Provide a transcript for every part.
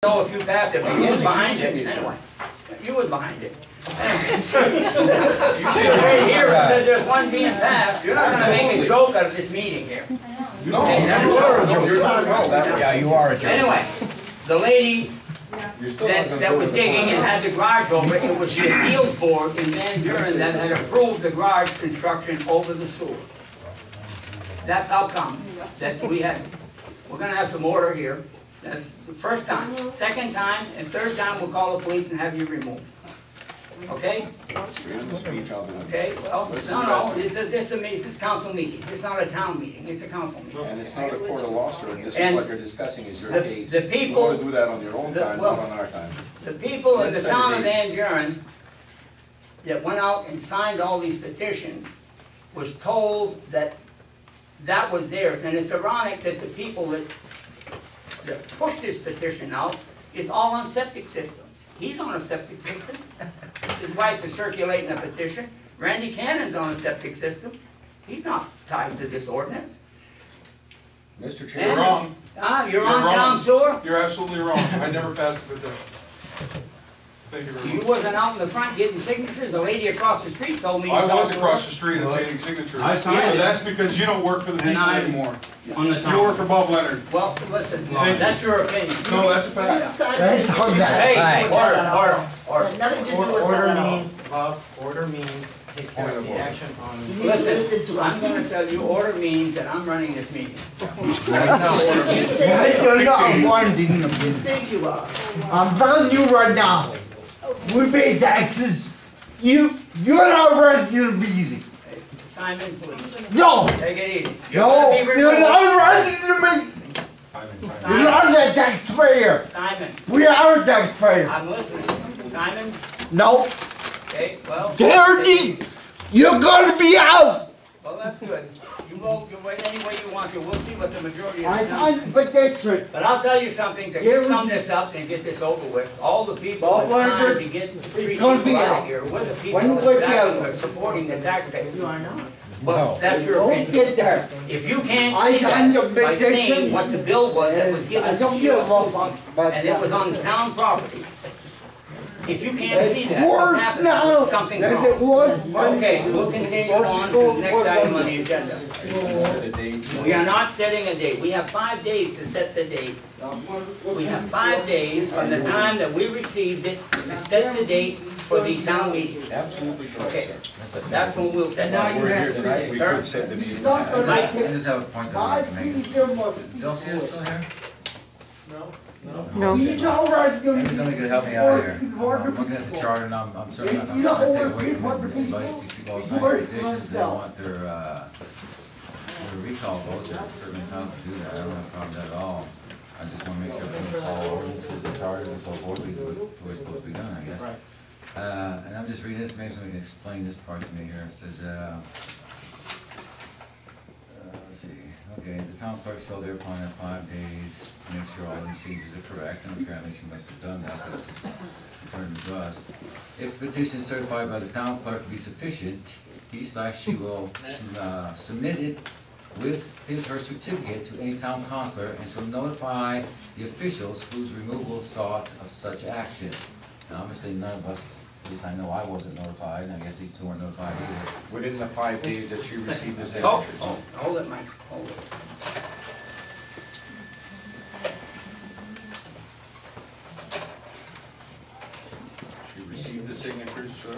know if you passed it, but you was behind it. Anyway, you was behind it. You stood right here and said there's one being passed. You're not going to make a joke out of this meeting here. No, you are a joke. Yeah, you are a joke. Anyway, the lady that was digging and had the garage over it, it was the appeals board in Van Buren that had approved the garage construction over the sewer. That's how come that we're going to have some order here. That's the first time. Second time and third time we'll call the police and have you removed. Okay? Okay, well, no, this is council meeting. It's not a town meeting, it's a council meeting. And it's not a court of law, sir, and this And is what you're discussing is your case. the people- You want to do that on your own time, not on our time. The people in the Let's town of segregate. Van Buren that went out and signed all these petitions was told that that was theirs. And it's ironic that the people that pushed this petition out is all on septic systems. He's on a septic system. His wife is circulating a petition. Randy Cannon's on a septic system. He's not tied to this ordinance. Mr. And- Chair, You're wrong. You're on town sewer? You're absolutely wrong. I never passed the petition. Thank you very You much. wasn't out in the front getting signatures? A lady across the street told me you I talked was to her. across the street obtaining signatures. I signed But it. that's because you don't work for the And people I- anymore. On the You town. work for Bob Leonard. Well, listen, Thank you. that's your opinion. No, that's a fact. Hey, talk that. Hey, Hey. order. Nothing to do with Order that at all. means, Bob, order means take care of the action on. You need to Listen, listen to I'm us. gonna tell you, order means that I'm running this meeting. You're not winding You them. think you are. I'm telling you right now, we pay taxes. You're not running the meeting. Simon, please, No, take it easy. no, You're you're gonna not running the meeting. You're not a taxpayer. Simon, We are a taxpayer. I'm listening. Simon, No, okay, well. Guarantee, you're gonna be out. Well, that's good. You vote any way you want to. We'll see what the majority of I the town. signed the petition. But I'll tell you something, to sum this up and get this over with, all the people Well, that signed whatever. to get It's three gonna people be out out. of here were the people When that we're exactly together. are supporting the taxpayers. You are not. But that's your Don't opinion. get there. If you can't I see signed that the by seeing petition, what the bill was that was I given to don't give Sheila a fuck Susie, about and it was on town property, if you can't see It's that, what's worse happening? now Something's than wrong. it was. Okay, we'll continue on to the next item on the agenda. We are not setting a date. We have 5 days to set the date. We have 5 days from the time that we received it to set the date for the town meeting. absolutely correct, Okay, sir. that's when we'll set Now that. you We're here have tonight, we Sir? could set the meeting. Not gonna Mike? I just have a point that I'd like to make. Is Delcia still here? No. He's all right. Maybe somebody could help me out here. I'm looking at the chart and I'm certainly not going to try to take away from it. Invite these people all signed petitions, they want their recall votes, they're certainly entitled to do that. I don't have a problem with that at all. I just want to make sure that we follow ordinances and charters and so forth, we do it the way it's supposed to be done, I guess. And I'm just reading this, maybe somebody can explain this part to me here. It says, let's see, okay, the town clerk shall thereupon have 5 days to make sure all the procedures are correct, and apparently she must have done that, because she turned it to us. If the petition is certified by the town clerk to be sufficient, he/she will submit it with his/her certificate to any town councilor and shall notify the officials whose removal sought of such action. Now, obviously, none of us, at least I know I wasn't notified, and I guess these two weren't notified either. Within the 5 days that you received the Oh, signatures. hold it, Mike, hold it. She received the signatures, sir,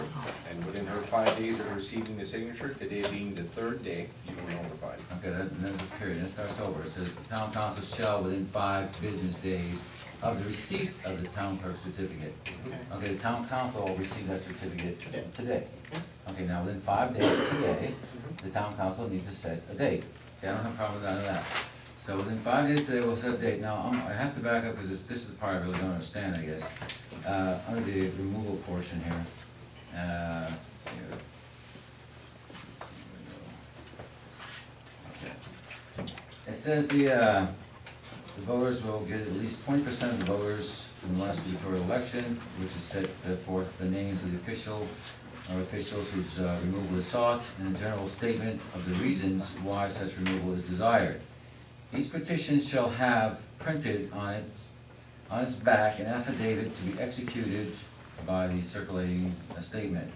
and within her 5 days of receiving the signature, today being the 3rd day, you were notified. Okay, there's a period, it starts over. It says, the town council shall, within 5 business days of the receipt of the town clerk's certificate. Okay, the town council will receive that certificate today. Okay, now within 5 days of today, the town council needs to set a date. Okay, I don't have a problem with none of that. So within 5 days today, we'll set a date. Now, I have to back up because this is the part I really don't understand, I guess. Under the removal portion here. Let's see here. Okay. It says the voters will get at least 20% of the voters in the last gubernatorial election, which is set forth the names of the official or officials whose removal is sought, and a general statement of the reasons why such removal is desired. Each petition shall have printed on on its back an affidavit to be executed by the circulating statement.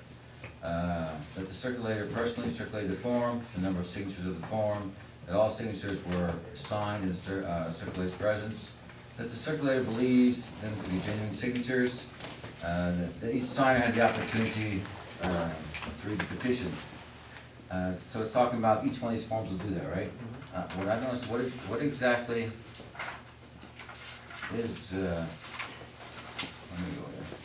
That the circulator personally circulated the form, the number of signatures of the form, that all signatures were signed in circulator's presence, that the circulator believes them to be genuine signatures, that each signer had the opportunity to read the petition. So it's talking about each one of these forms will do that, right? What I noticed, what exactly is, let me go there.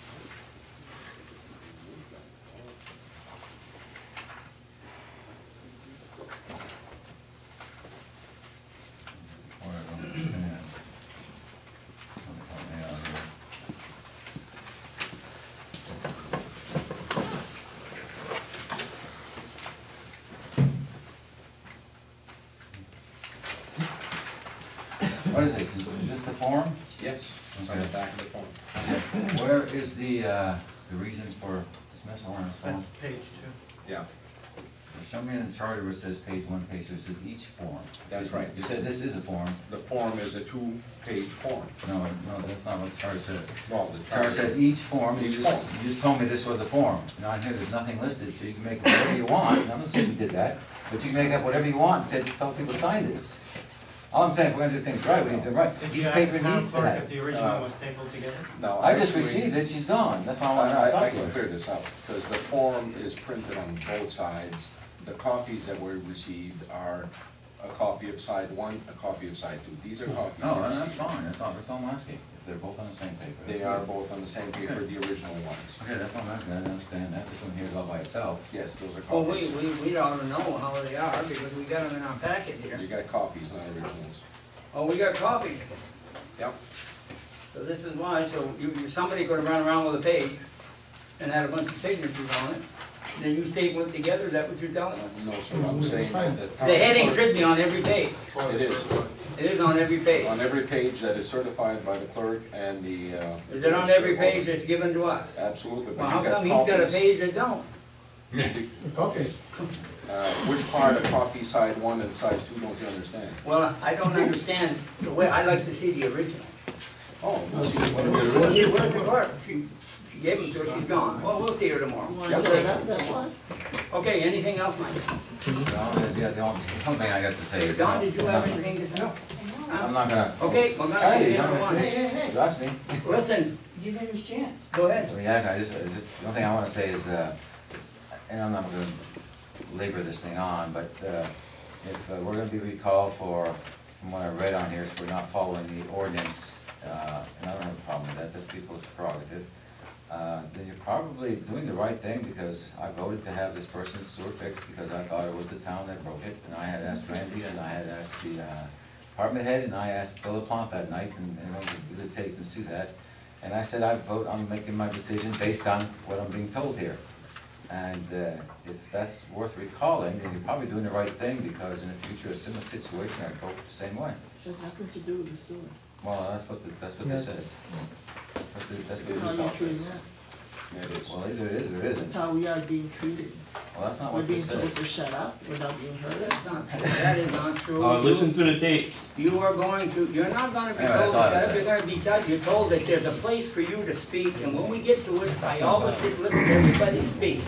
What I don't understand. Help me out here. What is this? Is this the form? Yes, it's on the back of the form. Where is the reason for dismissal on this form? That's page 2. Yeah, Show me in the charter where it says page 1, page 2, it says each form. that's right. You said this is a form. The form is a 2-page form. No, that's not what the charter says. Well, the The charter says each form, you Each just, form. you just told me this was a form. And on here, there's nothing listed, so you can make whatever you want. I'm not saying you did that, but you can make up whatever you want and say, tell people to sign this. All I'm saying, if we're gonna do things right, we need to do it right. Did Each you ask paper the town needs clerk that. if the original was stapled together? No, I just actually, received it, she's gone. That's why I want to I talk to can her. clear this up, because the form is printed on both sides. The copies that were received are a copy of side 1, a copy of side 2. These are copies. No, you that's received. fine, that's all I'm asking. If they're both on the same paper. that's They are good. both on the same paper, the original ones. Okay, that's all I'm asking, I didn't understand that. This one here is all by itself. Yes, those are Well, copies. we ought to know how they are, because we got them in our packet here. You got copies, not originals. Oh, we got copies. Yep. So this is why, so somebody could have run around with a page and had a bunch of signatures on it. Then you staple it together, is that what you're telling us? No, sir, I'm saying that the. The heading should be on every page. It is. It is on every page. On every page that is certified by the clerk and the. Is it on every page that's given to us? Absolutely, Well, but how you come got he's got a copies. page that don't? Copies. Which part of copy side 1 and side 2 don't you understand? Well, I don't understand the way, I'd like to see the original. Oh, no, see, Where's the clerk? She gave them to her, she's gone. Well, we'll see her tomorrow. Okay, anything else, Mike? The only thing I got to say is. Don, did you have anything to say? I'm not gonna. Okay, well, that's Hey, the other one. you asked me. Listen, Give him his chance. go ahead. I mean, I just, the only thing I wanna say is, and I'm not gonna labor this thing on, but, if we're gonna be recalled for, from what I read on here, if we're not following the ordinance, and I don't have a problem with that, that's people's prerogative, then you're probably doing the right thing, because I voted to have this person's sewer fixed, because I thought it was the town that broke it, and I had asked Randy, and I had asked the, department head, and I asked Bill LaPlante that night, and it would take and see that. And I said, I'm making my decision based on what I'm being told here. And if that's worth recalling, then you're probably doing the right thing, because in the future, a similar situation, I'd vote the same way. There's nothing to do with the sewer. Well, that's what this says. That's what That's the how you're result treating says. us. it is. Well, either it is or it That's isn't. how we are being treated. Well, that's not We're what being this told says. to shut up without being heard. That's not, that is not true. Listen to the tape. You are going to, you're not gonna be Anyway, told to that's all I shut up, said. you're gonna be told, you're told that there's a place for you to speak, and when we get to it, I always say, listen to everybody speak.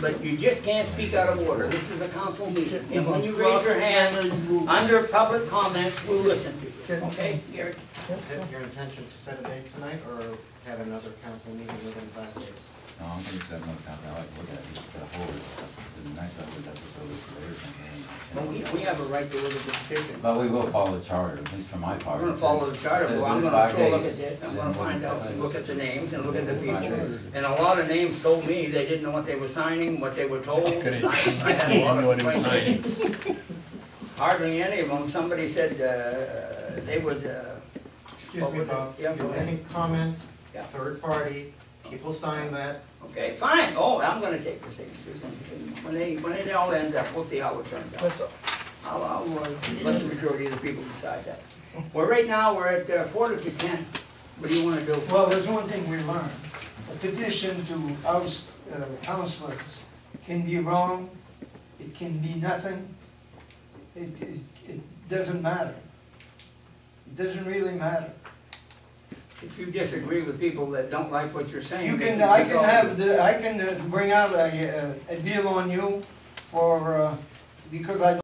But you just can't speak out of order, this is a council meeting, and when you raise your hand under public comments, we'll listen to you, okay, Gary? Is it your intention to set a date tonight or have another council meeting within 5 days? No, I'm gonna set another company, I like to look at it, just the whole, the nice stuff with that, just over Well, we have a right to look at the petition. But we will follow the charter, at least for my part. We're gonna It follow says- the charter, it says well, I'm within gonna 5 sure look at days, this, I'm then gonna we'll find out, definitely look at the names and look at the within 5 people. days. And a lot of names told me they didn't know what they were signing, what they were told. I had a lot of questions. Hardly any of them, somebody said, they was, Excuse What me, was it? Bob, Yeah, go ahead. any comments, Yeah. third party, people sign that, okay, fine, oh, I'm gonna take the signatures, and when it all ends up, we'll see how it turns out. I'll let the majority of the people decide that. Well, right now, we're at 9:45. What do you wanna do? Well, there's one thing we learned. A petition to oust councilors can be wrong, it can be nothing. It doesn't matter. It doesn't really matter. if you disagree with people that don't like what you're saying. You they can, I can resolve have, it. I can bring out a deal on you for, because I